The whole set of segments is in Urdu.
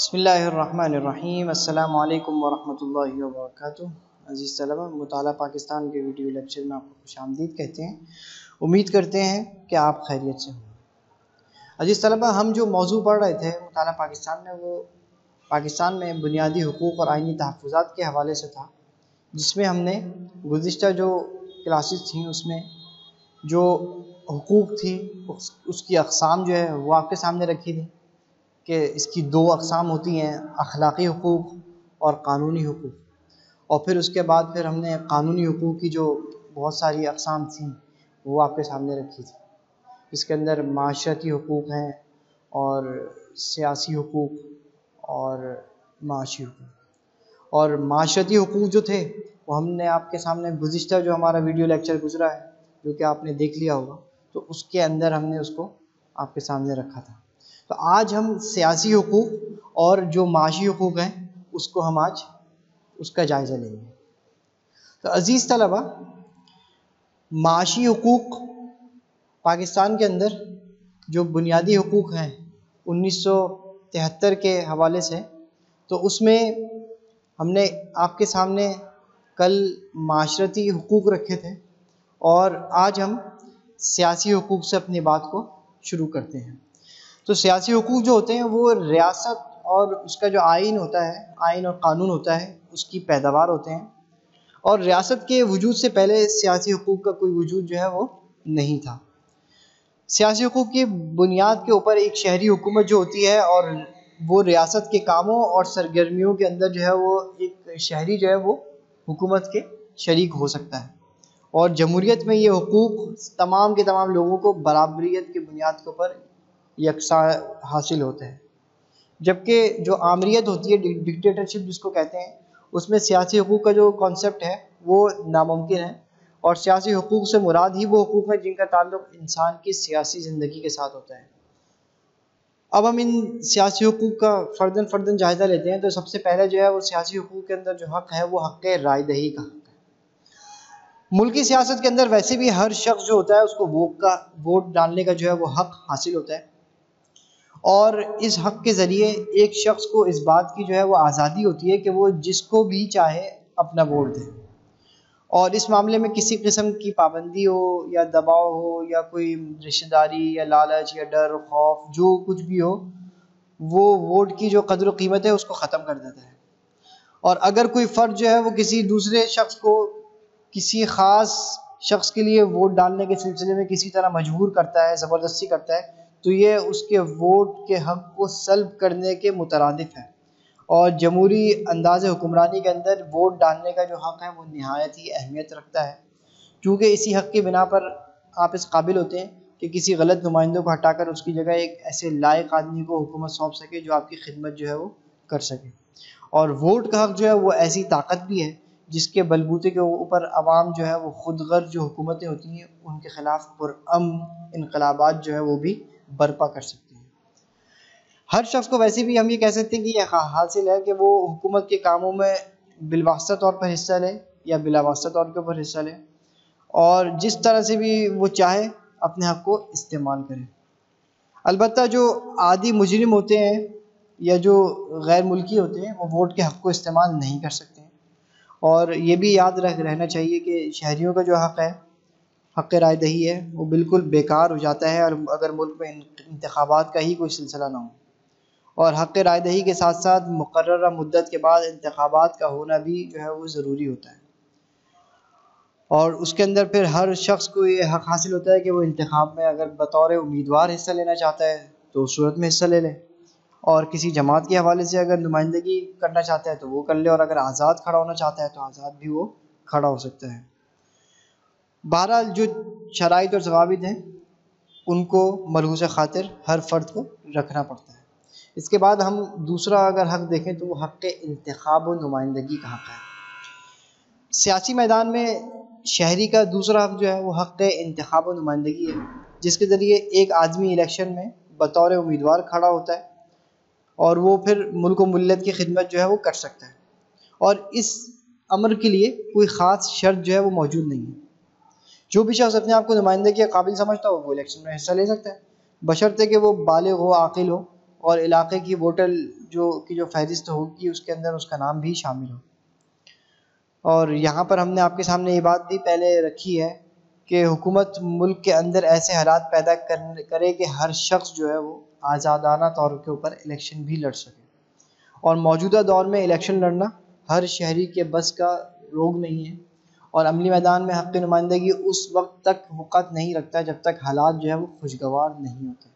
بسم اللہ الرحمن الرحیم۔ السلام علیکم ورحمۃ اللہ وبرکاتہ۔ عزیز طلبہ، مطالعہ پاکستان کے ویڈیو لیکچر میں آپ کو خوش آمدید کہتے ہیں۔ امید کرتے ہیں کہ آپ خیریت سے ہوں۔ عزیز طلبہ، ہم جو موضوع پڑھ رہے تھے مطالعہ پاکستان میں، وہ پاکستان میں بنیادی حقوق اور آئینی تحفظات کے حوالے سے تھا، جس میں ہم نے گزشتہ جو کلاسز تھیں اس میں جو حقوق تھی اس کی اقسام جو ہے وہ آپ کے سامنے رکھی تھی کہ اس کی دو اقسام ہوتی ہیں، اخلاقی حقوق اور قانونی حقوق۔ اور پھر اس کے بعد ہم نے قانونی حقوق کی جو بہت ساری اقسام تھیں وہ آپ کے سامنے رکھی تھی۔ اس کے اندر معاشرتی حقوق ہیں اور سیاسی حقوق اور معاشی حقوق۔ اور معاشرتی حقوق جو تھے وہ ہم نے آپ کے سامنے گزشتہ جو ہمارا ویڈیو لیکچر گزرا ہے، جو کہ آپ نے دیکھ لیا ہوگا، تو اس کے اندر ہم نے اس کو آپ کے سامنے رکھا تھا۔ تو آج ہم سیاسی حقوق اور جو معاشی حقوق ہیں اس کو ہم آج اس کا جائزہ لیں گے۔ تو عزیز طلبہ، معاشی حقوق پاکستان کے اندر جو بنیادی حقوق ہیں 1973 کے حوالے سے، تو اس میں ہم نے آپ کے سامنے کل معاشرتی حقوق رکھے تھے، اور آج ہم سیاسی حقوق سے اپنی بات کو شروع کرتے ہیں۔ تو سیاسی حقوق جو ہوتے ہیں وہ ریاست اور اس کا جو آئین ہوتا ہے، آئین اور قانون ہوتا ہے، اس کی پیداوار ہوتے ہیں، اور ریاست کے وجود سے پہلے سیاسی حقوق کا کوئی وجود جو ہے وہ نہیں تھا۔ سیاسی حقوق کی بنیاد کے اوپر ایک شہری حکومت جو ہوتی ہے، اور وہ ریاست کے کاموں اور سرگرمیوں کے اندر جو ہے وہ ایک شہری جو ہے وہ حکومت کے شریک ہو سکتا ہے، اور جمہوریت میں یہ حقوق تمام کے تمام لوگوں کو برابریت کی بنیاد کے اوپر یکساں حاصل ہوتے ہیں۔ جبکہ جو آمریت ہوتی ہے، ڈکٹیٹرشپ جس کو کہتے ہیں، اس میں سیاسی حقوق کا جو کانسیپٹ ہے وہ ناممکن ہے، اور سیاسی حقوق سے مراد ہی وہ حقوق ہیں جن کا تعلق انسان کی سیاسی زندگی کے ساتھ ہوتا ہے۔ اب ہم ان سیاسی حقوق کا فرداً جائزہ لیتے ہیں۔ تو سب سے پہلے جو ہے وہ سیاسی حقوق کے اندر جو حق ہے وہ حق رائے دہی کا حق ہے۔ ملکی سیاست کے اندر ویسے بھی ہر شخص جو ہوتا ہے اس کو ووٹ ڈالنے کا جو ہے وہ حق حاصل ہوتا ہے، اور اس حق کے ذریعے ایک شخص کو اس بات کی جو ہے وہ آزادی ہوتی ہے کہ وہ جس کو بھی چاہے اپنا ووٹ دے، اور اس معاملے میں کسی قسم کی پابندی ہو یا دباؤ ہو یا کوئی رشتہ داری یا لالچ یا ڈر خوف جو کچھ بھی ہو، وہ ووٹ کی جو قدر و قیمت ہے اس کو ختم کر دیتا ہے۔ اور اگر کوئی فرد جو ہے وہ کسی دوسرے شخص کو کسی خاص شخص کے لیے ووٹ ڈالنے کے سلسلے میں کسی طرح مجبور کرتا ہے، زبردستی کرتا ہے، تو یہ اس کے ووٹ کے حق کو سلب کرنے کے مترادف ہے، اور جمہوری انداز حکمرانی کے اندر ووٹ ڈالنے کا جو حق ہے وہ نہایت ہی اہمیت رکھتا ہے، کیونکہ اسی حق کی بنا پر آپ اس قابل ہوتے ہیں کہ کسی غلط نمائندوں کو ہٹا کر اس کی جگہ ایک ایسے لائق آدمی کو حکومت سونپ سکے جو آپ کی خدمت جو ہے وہ کر سکے۔ اور ووٹ کا حق جو ہے وہ ایسی طاقت بھی ہے جس کے بلبوتے کے اوپر عوام جو ہے وہ خود غرض جو حکومتیں ہوتی ہیں ان کے خلاف پرامن انقلابات جو ہے وہ بھی برپا کر سکتی ہیں۔ ہر شخص کو ویسے بھی ہم یہ کہہ سکتے ہیں کہ یہ حاصل ہے کہ وہ حکومت کے کاموں میں بالواسطہ طور پر حصہ لے یا بلا واسطہ طور کے اوپر حصہ لے، اور جس طرح سے بھی وہ چاہے اپنے حق کو استعمال کرے۔ البتہ جو عادی مجرم ہوتے ہیں یا جو غیر ملکی ہوتے ہیں وہ ووٹ کے حق کو استعمال نہیں کر سکتے ہیں، اور یہ بھی یاد رہنا چاہیے کہ شہریوں کا جو حق ہے، حق رائے دہی ہے، وہ بالکل بیکار ہو جاتا ہے اور اگر ملک میں انتخابات کا ہی کوئی سلسلہ نہ ہو، اور حق رائے دہی کے ساتھ ساتھ مقررہ مدت کے بعد انتخابات کا ہونا بھی جو ہے وہ ضروری ہوتا ہے، اور اس کے اندر پھر ہر شخص کو یہ حق حاصل ہوتا ہے کہ وہ انتخاب میں اگر بطور امیدوار حصہ لینا چاہتا ہے تو اس صورت میں حصہ لے لے، اور کسی جماعت کے حوالے سے اگر نمائندگی کرنا چاہتا ہے تو وہ کر لے، اور اگر آزاد کھڑا ہونا چاہتا ہے تو آزاد بھی وہ کھڑا ہو سکتا ہے۔ بہرحال جو شرائط اور ضوابط ہیں ان کو ملحوظ خاطر ہر فرد کو رکھنا پڑتا ہے۔ اس کے بعد ہم دوسرا اگر حق دیکھیں تو وہ حق انتخاب و نمائندگی کا حق ہے۔ سیاسی میدان میں شہری کا دوسرا حق جو ہے وہ حق انتخاب و نمائندگی ہے، جس کے ذریعے ایک آدمی الیکشن میں بطور امیدوار کھڑا ہوتا ہے، اور وہ پھر ملک و ملت کی خدمت جو ہے وہ کر سکتا ہے، اور اس امر کے لیے کوئی خاص شرط جو ہے وہ موجود نہیں ہے۔ جو بھی شخص اپنے آپ کو نمائندگی کے قابل سمجھتا ہو وہ الیکشن میں حصہ لے سکتا ہے، بشرطے کہ وہ بالغ ہو، عاقل ہو، اور علاقے کی ووٹر جو فہرست ہوگی اس کے اندر اس کا نام بھی شامل ہو۔ اور یہاں پر ہم نے آپ کے سامنے یہ بات بھی پہلے رکھی ہے کہ حکومت ملک کے اندر ایسے حالات پیدا کرے کہ ہر شخص جو ہے وہ آزادانہ طور کے اوپر الیکشن بھی لڑ سکے۔ اور موجودہ دور میں الیکشن لڑنا ہر شہری کے بس کا روگ نہیں ہے، اور عملی میدان میں حق نمائندگی اس وقت تک وقت نہیں رکھتا جب تک حالات جو ہے وہ خوشگوار نہیں ہوتے۔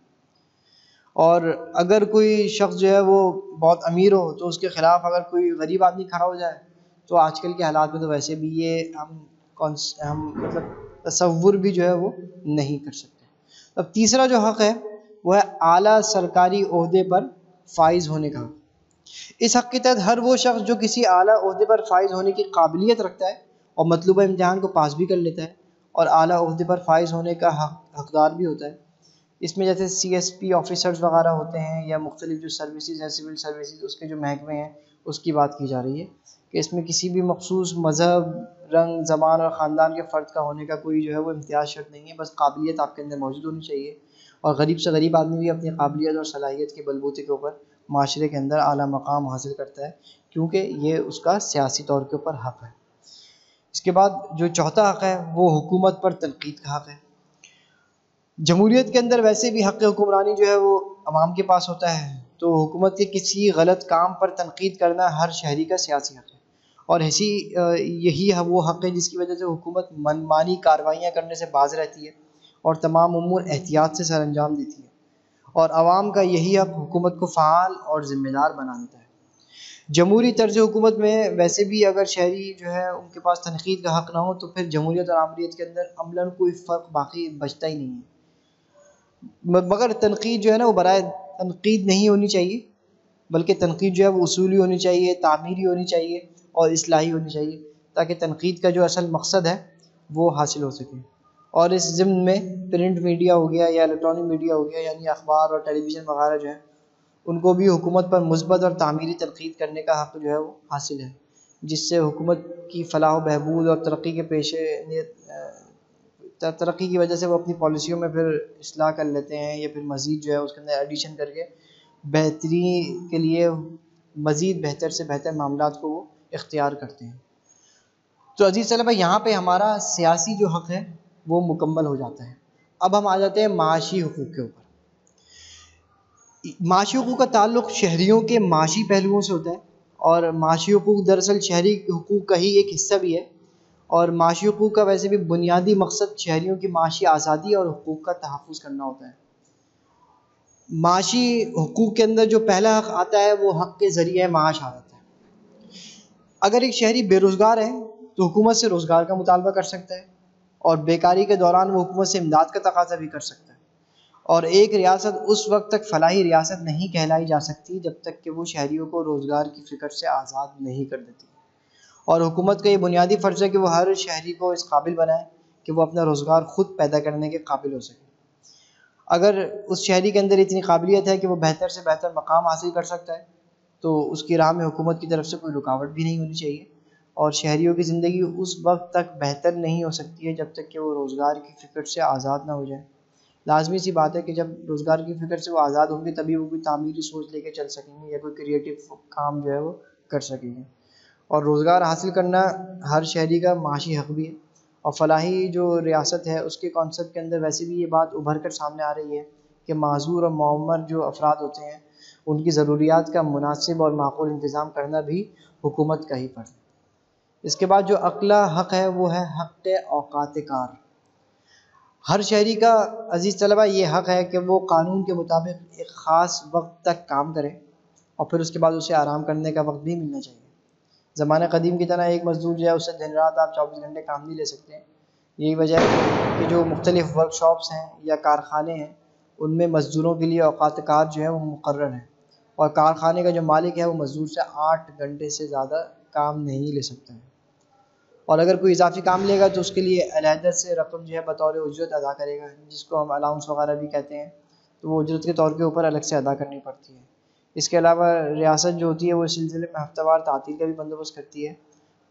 اور اگر کوئی شخص جو ہے وہ بہت امیر ہو تو اس کے خلاف اگر کوئی غریب آدمی کھڑا ہو جائے تو آج کل کے حالات میں تو ویسے بھی یہ ہم مطلب تصور بھی جو ہے وہ نہیں کر سکتے۔ اب تیسرا جو حق ہے وہ ہے اعلیٰ سرکاری عہدے پر فائز ہونے کا حق۔ اس حق کے تحت ہر وہ شخص جو کسی اعلیٰ عہدے پر فائز ہونے کی قابلیت رکھتا ہے اور مطلوبہ امتحان کو پاس بھی کر لیتا ہے اور اعلیٰ عہدے پر فائز ہونے کا حقدار بھی ہوتا ہے، اس میں جیسے سی ایس پی آفیسرز وغیرہ ہوتے ہیں یا مختلف جو سروسز ہیں سول سروسز اس کے جو محکمے ہیں اس کی بات کی جا رہی ہے کہ اس میں کسی بھی مخصوص مذہب، رنگ، زبان اور خاندان کے فرد کا ہونے کا کوئی جو ہے وہ امتیاز شرط نہیں ہے، بس قابلیت آپ کے اندر موجود ہونی چاہیے۔ اور غریب سے غریب آدمی بھی اپنی قابلیت اور صلاحیت کے بلبوتے کے اوپر معاشرے کے اندر اعلیٰ مقام حاصل کرتا ہے، کیونکہ یہ اس کا سیاسی طور کے اوپر حق ہے۔ اس کے بعد جو چوتھا حق ہے وہ حکومت پر تنقید کا حق ہے۔ جمہوریت کے اندر ویسے بھی حق حکمرانی جو ہے وہ عوام کے پاس ہوتا ہے، تو حکومت کے کسی غلط کام پر تنقید کرنا ہر شہری کا سیاسی حق ہے، اور یہی وہ حق ہے جس کی وجہ سے حکومت منمانی کارروائیاں کرنے سے باز رہتی ہے اور تمام امور احتیاط سے سر انجام دیتی ہے، اور عوام کا یہی حق حکومت کو فعال اور ذمہ دار بنا دیتا ہے۔ جمہوری طرز حکومت میں ویسے بھی اگر شہری جو ہے ان کے پاس تنقید کا حق نہ ہو تو پھر جمہوریت اور آمریت کے اندر عملاً کوئی فرق باقی بچتا ہی نہیں ہے۔ مگر تنقید جو ہے نا وہ برائے تنقید نہیں ہونی چاہیے، بلکہ تنقید جو ہے وہ اصولی ہونی چاہیے، تعمیری ہونی چاہیے اور اصلاحی ہونی چاہیے، تاکہ تنقید کا جو اصل مقصد ہے وہ حاصل ہو سکے۔ اور اس ضمن میں پرنٹ میڈیا ہو گیا یا الیکٹرانک میڈیا ہو گیا، یعنی اخبار اور ٹیلی ویژن وغیرہ جو ہے ان کو بھی حکومت پر مثبت اور تعمیری تنقید کرنے کا حق جو ہے وہ حاصل ہے، جس سے حکومت کی فلاح و بہبود اور ترقی کی وجہ سے وہ اپنی پالیسیوں میں پھر اصلاح کر لیتے ہیں، یا پھر مزید جو ہے اس کے اندر ایڈیشن کر کے بہتری کے لیے مزید بہتر سے بہتر معاملات کو وہ اختیار کرتے ہیں۔ تو عزیز طلبہ یہاں پہ ہمارا سیاسی جو حق ہے وہ مکمل ہو جاتا ہے۔ اب ہم آ جاتے ہیں معاشی حقوق کے اوپر۔ معاشی حقوق کا تعلق شہریوں کے معاشی پہلوؤں سے ہوتا ہے، اور معاشی حقوق دراصل شہری حقوق کا ہی ایک حصہ بھی ہے، اور معاشی حقوق کا ویسے بھی بنیادی مقصد شہریوں کی معاشی آزادی اور حقوق کا تحفظ کرنا ہوتا ہے۔ معاشی حقوق کے اندر جو پہلا حق آتا ہے وہ حق کے ذریعہ معاش آ جاتا ہے۔ اگر ایک شہری بے روزگار ہے تو حکومت سے روزگار کا مطالبہ کر سکتا ہے، اور بیکاری کے دوران وہ حکومت سے امداد کا تقاضا بھی کر سکتا ہے، اور ایک ریاست اس وقت تک فلاحی ریاست نہیں کہلائی جا سکتی جب تک کہ وہ شہریوں کو روزگار کی فکر سے آزاد نہیں کر دیتی، اور حکومت کا یہ بنیادی فرض ہے کہ وہ ہر شہری کو اس قابل بنائے کہ وہ اپنا روزگار خود پیدا کرنے کے قابل ہو سکے۔ اگر اس شہری کے اندر اتنی قابلیت ہے کہ وہ بہتر سے بہتر مقام حاصل کر سکتا ہے تو اس کی راہ میں حکومت کی طرف سے کوئی رکاوٹ بھی نہیں ہونی چاہیے، اور شہریوں کی زندگی اس وقت تک بہتر نہیں ہو سکتی ہے جب تک کہ وہ روزگار کی فکر سے آزاد نہ ہو جائے۔ لازمی سی بات ہے کہ جب روزگار کی فکر سے وہ آزاد ہوں گے تبھی وہ کوئی تعمیری سوچ لے کے چل سکیں گے یا کوئی کریٹو کام جو ہے وہ کر سکیں گے۔ اور روزگار حاصل کرنا ہر شہری کا معاشی حق بھی ہے، اور فلاحی جو ریاست ہے اس کے کانسیپٹ کے اندر ویسے بھی یہ بات ابھر کر سامنے آ رہی ہے کہ معذور اور معمر جو افراد ہوتے ہیں ان کی ضروریات کا مناسب اور معقول انتظام کرنا بھی حکومت کا ہی فرض ہے۔ اس کے بعد جو اگلا حق ہے وہ ہے حق اوقات کار۔ ہر شہری کا عزیز طلبہ یہ حق ہے کہ وہ قانون کے مطابق ایک خاص وقت تک کام کرے اور پھر اس کے بعد اسے آرام کرنے کا وقت بھی ملنا چاہیے۔ زمانہ قدیم کی طرح ایک مزدور جو ہے اس سے دن رات آپ 24 گھنٹے کام نہیں لے سکتے ہیں۔ یہی وجہ ہے کہ جو مختلف ورک شاپس ہیں یا کارخانے ہیں ان میں مزدوروں کے لیے اوقات کار جو ہے وہ مقرر ہیں، اور کارخانے کا جو مالک ہے وہ مزدور سے 8 گھنٹے سے زیادہ کام نہیں لے سکتا ہے، اور اگر کوئی اضافی کام لے گا تو اس کے لیے علیحدہ سے رقم جو ہے بطور اجرت ادا کرے گا، جس کو ہم الاؤنس وغیرہ بھی کہتے ہیں، تو وہ اجرت کے طور کے اوپر الگ سے ادا کرنی پڑتی ہے۔ اس کے علاوہ ریاست جو ہوتی ہے وہ اس سلسلے میں ہفتہ وار تعطیل کا بھی بندوبست کرتی ہے،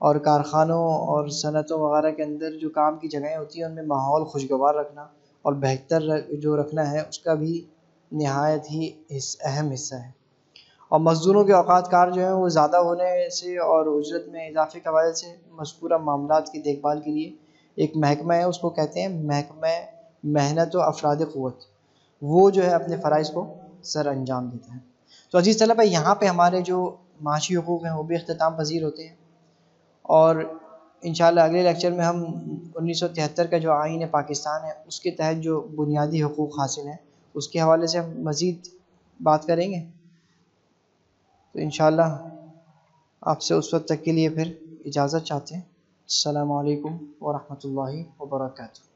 اور کارخانوں اور صنعتوں وغیرہ کے اندر جو کام کی جگہیں ہوتی ہیں ان میں ماحول خوشگوار رکھنا اور بہتر جو رکھنا ہے اس کا بھی نہایت ہی اہم حصہ ہے، اور مزدوروں کے اوقات کار جو ہیں وہ زیادہ ہونے سے اور اجرت میں اضافے کے حوالے سے مذکورہ معاملات کی دیکھ بھال کے لیے ایک محکمہ ہے، اس کو کہتے ہیں محکمہ محنت و افراد قوت، وہ جو ہے اپنے فرائض کو سر انجام دیتا ہے۔ تو عزیز طلبہ، یہاں پہ ہمارے جو معاشی حقوق ہیں وہ بھی اختتام پذیر ہوتے ہیں، اور انشاءاللہ اگلے لیکچر میں ہم 1973 کا جو آئین پاکستان ہے اس کے تحت جو بنیادی حقوق حاصل ہیں اس کے حوالے سے ہم مزید بات کریں گے۔ تو انشاءاللہ آپ سے اس وقت تک کے لیے پھر اجازت چاہتے ہیں۔ السلام علیکم ورحمۃ اللہ وبرکاتہ۔